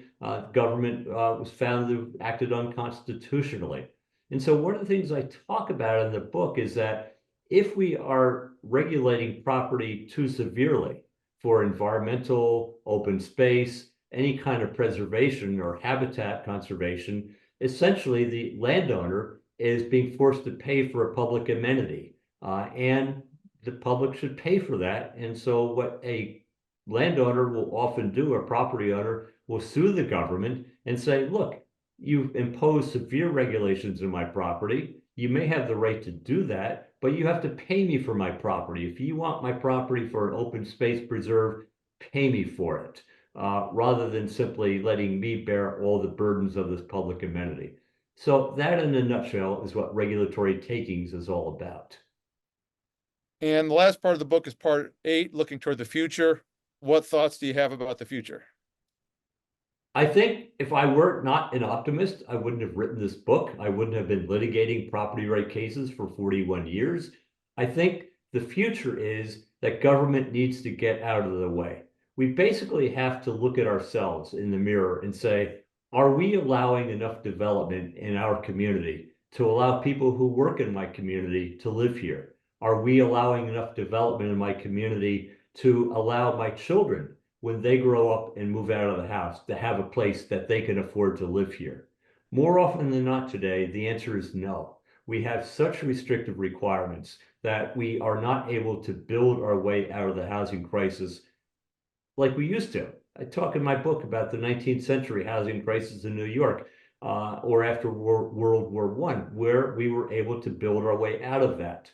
C: government was found to have acted unconstitutionally. And so one of the things I talk about in the book is that if we are regulating property too severely for environmental, open space, any kind of preservation or habitat conservation, essentially the landowner is being forced to pay for a public amenity, and the public should pay for that. And so what a landowner will often do, a property owner, will sue the government and say, look, you've imposed severe regulations on my property. You may have the right to do that, but you have to pay me for my property. If you want my property for an open space preserve, pay me for it, rather than simply letting me bear all the burdens of this public amenity. So that in a nutshell is what regulatory takings is all about.
B: And the last part of the book is part 8, looking toward the future. What thoughts do you have about the future?
C: I think if I were not an optimist, I wouldn't have written this book. I wouldn't have been litigating property right cases for 41 years. I think the future is that government needs to get out of the way. We basically have to look at ourselves in the mirror and say, are we allowing enough development in our community to allow people who work in my community to live here? Are we allowing enough development in my community to allow my children, when they grow up and move out of the house, to have a place that they can afford to live here? More often than not today, the answer is no. We have such restrictive requirements that we are not able to build our way out of the housing crisis like we used to. I talk in my book about the 19th century housing crisis in New York, or after World War I, where we were able to build our way out of that.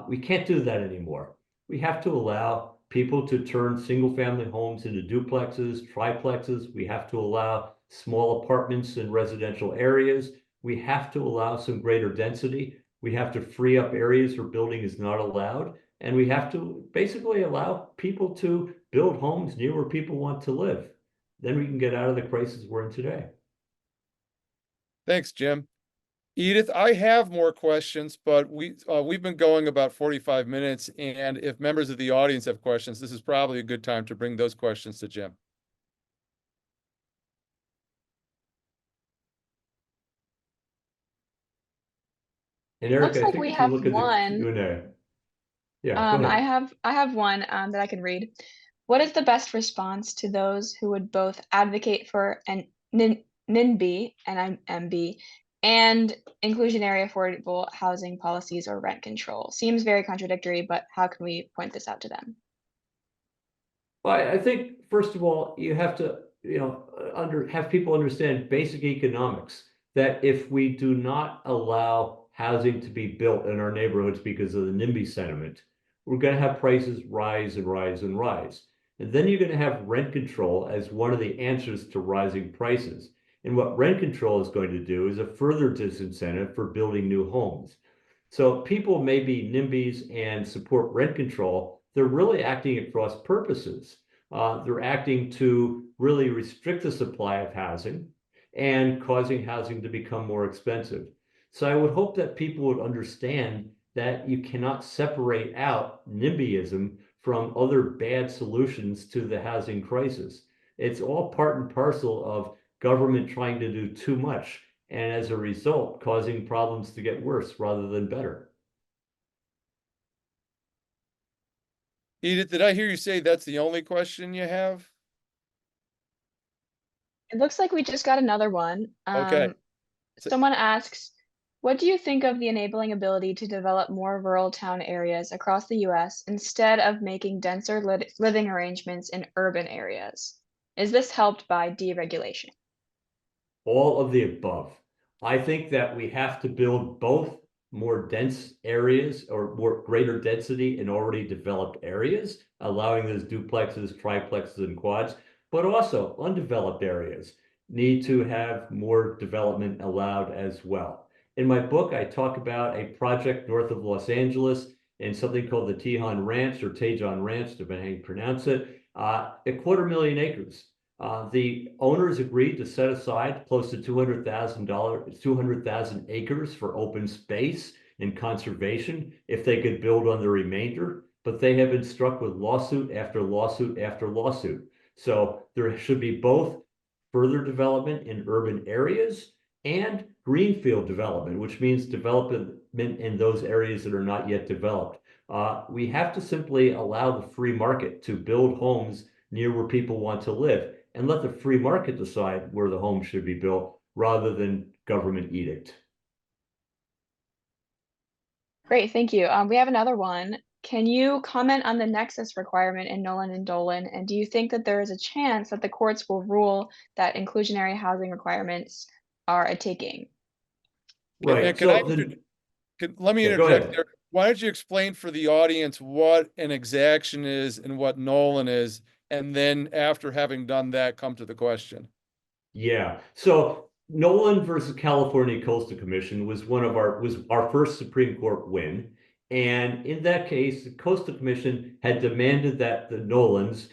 C: We can't do that anymore. We have to allow people to turn single-family homes into duplexes, triplexes. We have to allow small apartments in residential areas. We have to allow some greater density. We have to free up areas where building is not allowed. And we have to basically allow people to build homes near where people want to live. Then we can get out of the crisis we're in today.
B: Thanks, Jim. Edith, I have more questions, but we've been going about 45 minutes, and if members of the audience have questions, this is probably a good time to bring those questions to Jim.
C: And Eric,
A: Looks
C: I
A: like
C: think
A: we
C: if you
A: have
C: look at the
A: one.
C: Q&A. Yeah, go ahead.
A: I have one that I can read. What is the best response to those who would both advocate for an NIMBY, NIMB, and inclusionary affordable housing policies or rent control? Seems very contradictory, but how can we point this out to them?
C: Well, I think, first of all, you have to, have people understand basic economics, that if we do not allow housing to be built in our neighborhoods because of the NIMBY sentiment, we're going to have prices rise and rise and rise. And then you're going to have rent control as one of the answers to rising prices. And what rent control is going to do is a further disincentive for building new homes. So people may be NIMBYs and support rent control. They're really acting at cross purposes. They're acting to really restrict the supply of housing and causing housing to become more expensive. So I would hope that people would understand that you cannot separate out NIMBYism from other bad solutions to the housing crisis. It's all part and parcel of government trying to do too much, and as a result, causing problems to get worse rather than better.
B: Edith, did I hear you say that's the only question you have?
A: It looks like we just got another one.
B: Okay.
A: Someone asks, what do you think of the enabling ability to develop more rural town areas across the US instead of making denser living arrangements in urban areas? Is this helped by deregulation?
C: All of the above. I think that we have to build both more dense areas or more greater density in already developed areas, allowing those duplexes, triplexes, and quads, but also undeveloped areas need to have more development allowed as well. In my book, I talk about a project north of Los Angeles in something called the Tejon Ranch, or Tejon Ranch, depending on how you pronounce it, 250,000 acres The owners agreed to set aside close to $200,000 acres for open space and conservation if they could build on the remainder, but they have been struck with lawsuit after lawsuit after lawsuit. So there should be both further development in urban areas and greenfield development, which means development in those areas that are not yet developed. We have to simply allow the free market to build homes near where people want to live and let the free market decide where the home should be built rather than government edict.
A: Great, thank you. We have another one. Can you comment on the nexus requirement in Nolan and Dolan? And do you think that there is a chance that the courts will rule that inclusionary housing requirements are a taking?
C: Right.
B: And
C: So
B: let me
C: yeah, go
B: interject
C: ahead.
B: there. Why don't you explain for the audience what an exaction is and what Nolan is, and then after having done that, come to the question.
C: Yeah. So Nolan versus California Coastal Commission was our first Supreme Court win. And in that case, the Coastal Commission had demanded that the Nolans,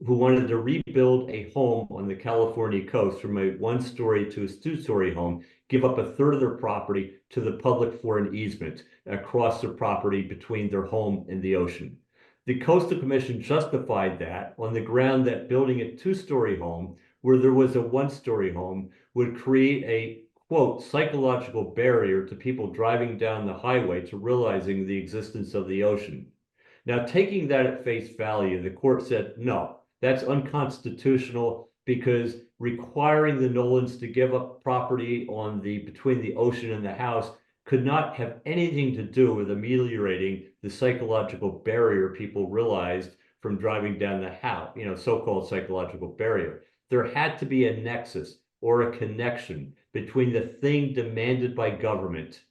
C: who wanted to rebuild a home on the California coast from a one-story to a two-story home, give up a third of their property to the public for an easement across their property between their home and the ocean. The Coastal Commission justified that on the ground that building a two-story home where there was a one-story home would create a, quote, psychological barrier to people driving down the highway to realizing the existence of the ocean. Now, taking that at face value, the court said, no, that's unconstitutional because requiring the Nolans to give up property on between the ocean and the house could not have anything to do with ameliorating the psychological barrier people realized from driving down the house, so-called psychological barrier. There had to be a nexus or a connection between the thing demanded by government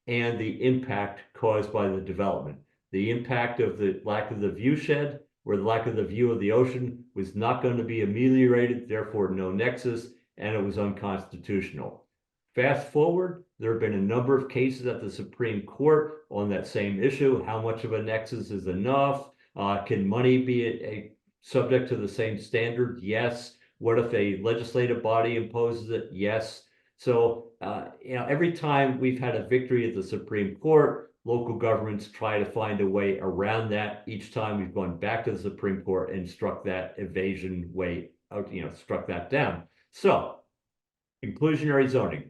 C: and the impact caused by the development. The impact of the lack of the view shed or the lack of the view of the ocean was not going to be ameliorated, therefore no nexus, and it was unconstitutional. Fast forward, there have been a number of cases at the Supreme Court on that same issue. How much of a nexus is enough? Can money be a subject to the same standard? Yes. What if a legislative body imposes it? Yes. So, every time we've had a victory at the Supreme Court, local governments try to find a way around that. Each time we've gone back to the Supreme Court and struck that evasion way out, struck that down. So, inclusionary zoning.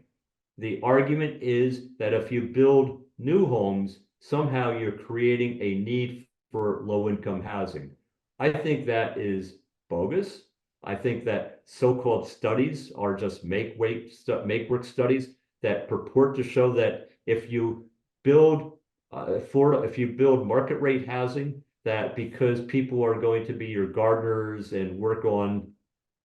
C: The argument is that if you build new homes, somehow you're creating a need for low-income housing. I think that is bogus. I think that so-called studies are just make-work studies that purport to show that if you build market rate housing, that because people are going to be your gardeners and work on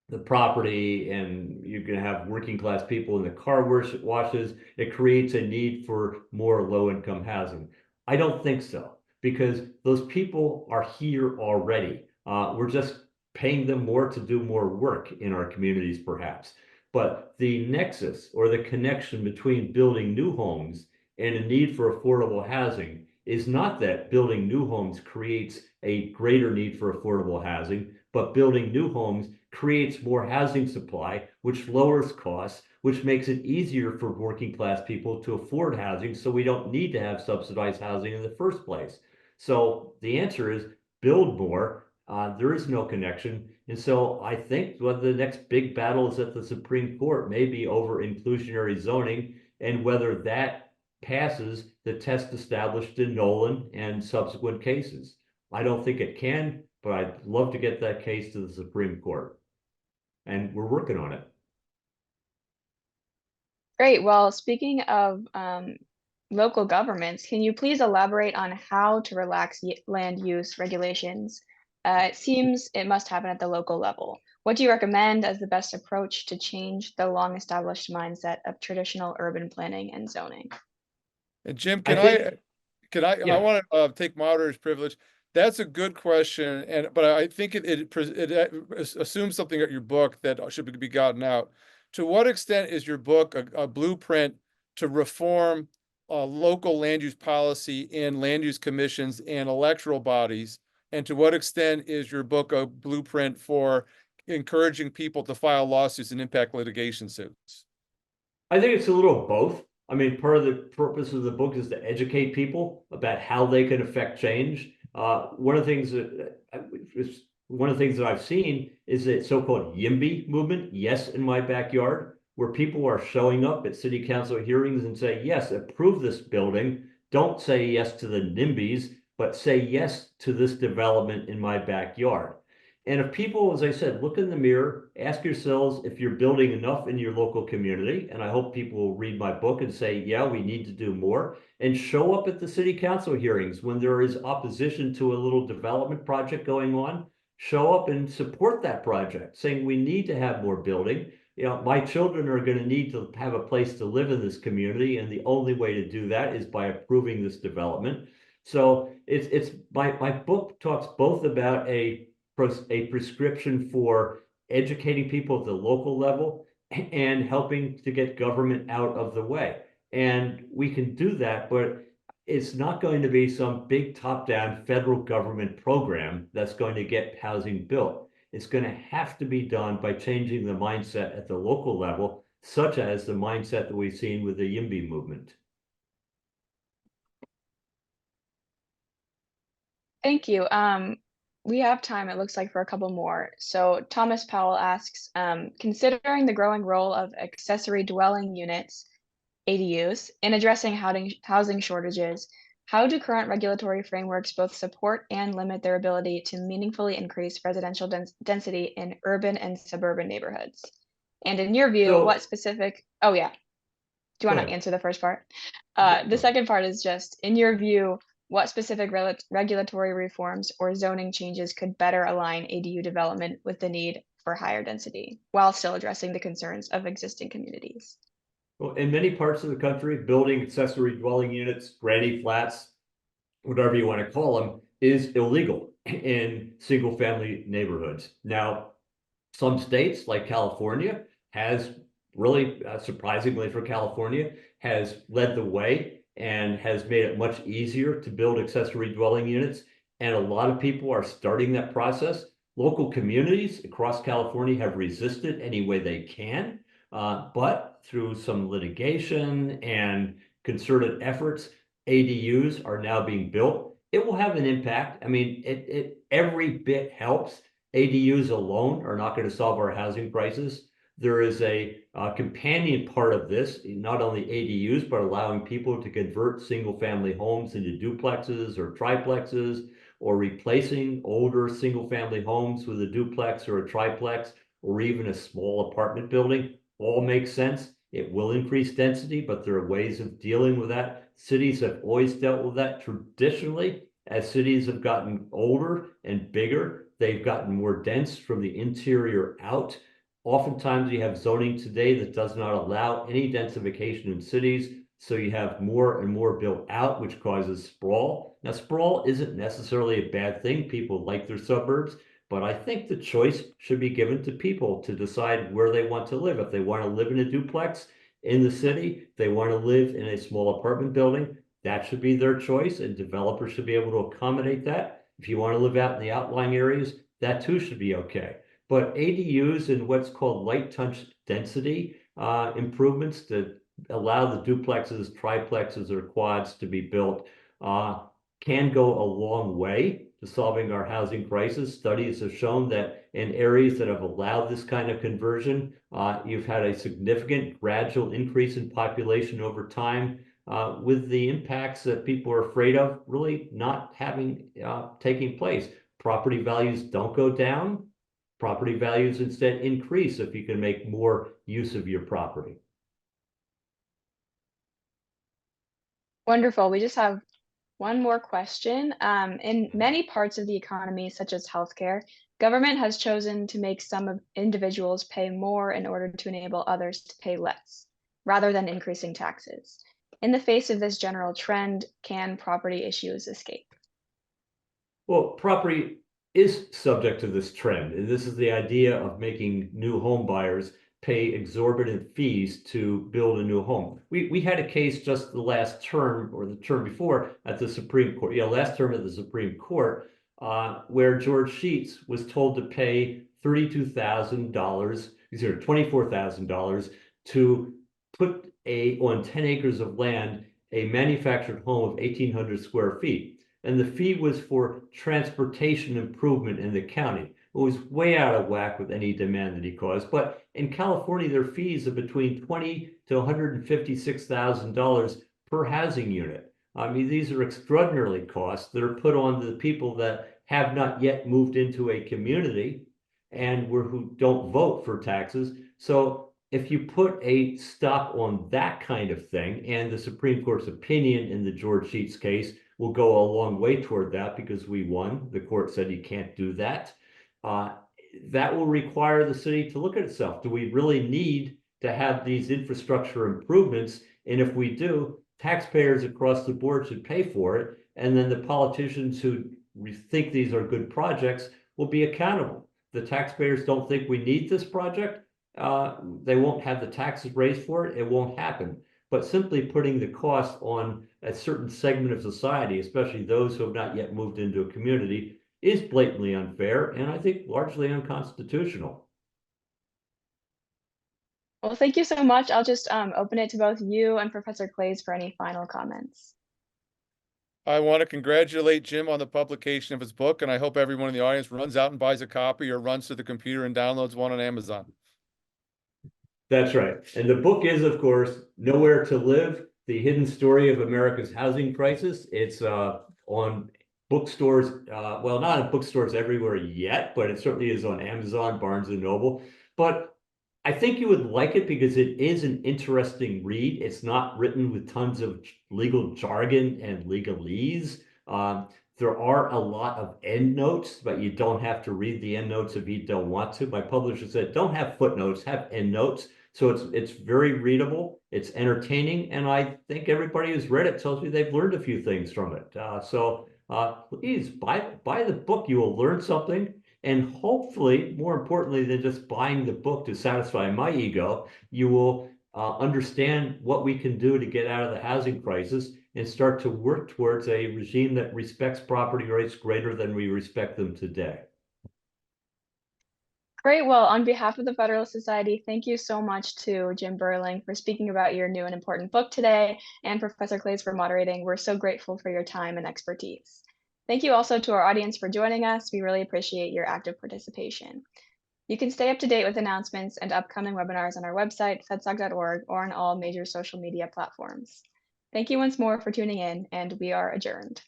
C: the property and you're going to have working class people in the car washes, it creates a need for more low-income housing. I don't think so, because those people are here already. We're just paying them more to do more work in our communities, perhaps. But the nexus or the connection between building new homes and a need for affordable housing is not that building new homes creates a greater need for affordable housing, but building new homes creates more housing supply, which lowers costs, which makes it easier for working class people to afford housing, so we don't need to have subsidized housing in the first place. So the answer is build more. There is no connection. And so I think the next big battle is at the Supreme Court, maybe over inclusionary zoning, and whether that passes the test established in Nolan and subsequent cases. I don't think it can, but I'd love to get that case to the Supreme Court. And we're working on it.
A: Great. Well, speaking of local governments, can you please elaborate on how to relax land use regulations? It seems it must happen at the local level. What do you recommend as the best approach to change the long-established mindset of traditional urban planning and zoning?
B: And Jim,
C: I
B: I want to take moderator's privilege. That's a good question, but I think it assumes something at your book that should be gotten out. To what extent is your book a blueprint to reform local land use policy in land use commissions and electoral bodies? And to what extent is your book a blueprint for encouraging people to file lawsuits and impact litigation suits?
C: I think it's a little of both. I mean, part of the purpose of the book is to educate people about how they can affect change. One of the things that I've seen is the so-called YIMBY movement, yes in my backyard, where people are showing up at city council hearings and say, yes, approve this building. Don't say yes to the NIMBYs, but say yes to this development in my backyard. And if people, as I said, look in the mirror, ask yourselves if you're building enough in your local community, and I hope people will read my book and say, yeah, we need to do more, and show up at the city council hearings when there is opposition to a little development project going on, show up and support that project, saying we need to have more building. You know, my children are going to need to have a place to live in this community, and the only way to do that is by approving this development. So it's my book talks both about a prescription for educating people at the local level and helping to get government out of the way. And we can do that, but it's not going to be some big top-down federal government program that's going to get housing built. It's going to have to be done by changing the mindset at the local level, such as the mindset that we've seen with the YIMBY movement.
A: Thank you. We have time, it looks like, for a couple more. So Thomas Powell asks, considering the growing role of accessory dwelling units, ADUs, in addressing housing shortages, how do current regulatory frameworks both support and limit their ability to meaningfully increase residential density in urban and suburban neighborhoods? And in your view,
C: So-
A: what specific, oh yeah, do you
C: Go
A: want to
C: ahead.
A: answer the first part?
C: Yeah,
A: The
C: go
A: second part is just, in your view, what specific regulatory reforms or zoning changes could better align ADU development with the need for higher density while still addressing the concerns of existing communities?
C: Well, in many parts of the country, building accessory dwelling units, granny flats, whatever you want to call them, is illegal in single family neighborhoods. Now, some states like California has really, surprisingly for California, has led the way and has made it much easier to build accessory dwelling units. And a lot of people are starting that process. Local communities across California have resisted any way they can, but through some litigation and concerted efforts, ADUs are now being built. It will have an impact. I mean, it every bit helps. ADUs alone are not going to solve our housing crisis. There is a companion part of this, not only ADUs, but allowing people to convert single family homes into duplexes or triplexes, or replacing older single family homes with a duplex or a triplex, or even a small apartment building. All makes sense. It will increase density, but there are ways of dealing with that. Cities have always dealt with that traditionally. As cities have gotten older and bigger, they've gotten more dense from the interior out. Oftentimes you have zoning today that does not allow any densification in cities. So you have more and more built out, which causes sprawl. Now, sprawl isn't necessarily a bad thing. People like their suburbs, but I think the choice should be given to people to decide where they want to live. If they want to live in a duplex in the city, they want to live in a small apartment building, that should be their choice, and developers should be able to accommodate that. If you want to live out in the outlying areas, that too should be okay. But ADUs and what's called light touch density improvements to allow the duplexes, triplexes, or quads to be built can go a long way to solving our housing crisis. Studies have shown that in areas that have allowed this kind of conversion, you've had a significant gradual increase in population over time, with the impacts that people are afraid of really not having taking place. Property values don't go down. Property values instead increase if you can make more use of your property.
A: Wonderful. We just have one more question. In many parts of the economy, such as healthcare, government has chosen to make some individuals pay more in order to enable others to pay less, rather than increasing taxes. In the face of this general trend, can property issues escape?
C: Well, property is subject to this trend, and this is the idea of making new home buyers pay exorbitant fees to build a new home. We had a case just the last term or the term before at the Supreme Court, last term at the Supreme Court, where George Sheets was told to pay $32,000, $24,000 to put on 10 acres of land, a manufactured home of 1,800 square feet. And the fee was for transportation improvement in the county. It was way out of whack with any demand that he caused. But in California, their fees are between $20,000 to $156,000 per housing unit. I mean, these are extraordinary costs that are put on the people that have not yet moved into a community and who don't vote for taxes. So if you put a stop on that kind of thing, and the Supreme Court's opinion in the George Sheets case will go a long way toward that because we won. The court said you can't do that. That will require the city to look at itself. Do we really need to have these infrastructure improvements? And if we do, taxpayers across the board should pay for it. And then the politicians who think these are good projects will be accountable. The taxpayers don't think we need this project. They won't have the taxes raised for it. It won't happen. But simply putting the cost on a certain segment of society, especially those who have not yet moved into a community, is blatantly unfair and I think largely unconstitutional.
A: Well, thank you so much. I'll just open it to both you and Professor Claeys for any final comments.
B: I want to congratulate Jim on the publication of his book, and I hope everyone in the audience runs out and buys a copy or runs to the computer and downloads one on Amazon.
C: That's right. And the book is, of course, Nowhere to Live, The Hidden Story of America's Housing Crisis. It's on bookstores, well, not in bookstores everywhere yet, but it certainly is on Amazon, Barnes & Noble. But I think you would like it because it is an interesting read. It's not written with tons of legal jargon and legalese. There are a lot of endnotes, but you don't have to read the endnotes if you don't want to. My publisher said, don't have footnotes, have endnotes. So it's very readable, it's entertaining, and I think everybody who's read it tells me they've learned a few things from it. Please buy the book. You will learn something. And hopefully, more importantly than just buying the book to satisfy my ego, you will understand what we can do to get out of the housing crisis and start to work towards a regime that respects property rights greater than we respect them today.
A: Great. Well, on behalf of the Federalist Society, thank you so much to Jim Burling for speaking about your new and important book today, and Professor Claeys for moderating. We're so grateful for your time and expertise. Thank you also to our audience for joining us. We really appreciate your active participation. You can stay up to date with announcements and upcoming webinars on our website, fedsog.org, or on all major social media platforms. Thank you once more for tuning in, and we are adjourned.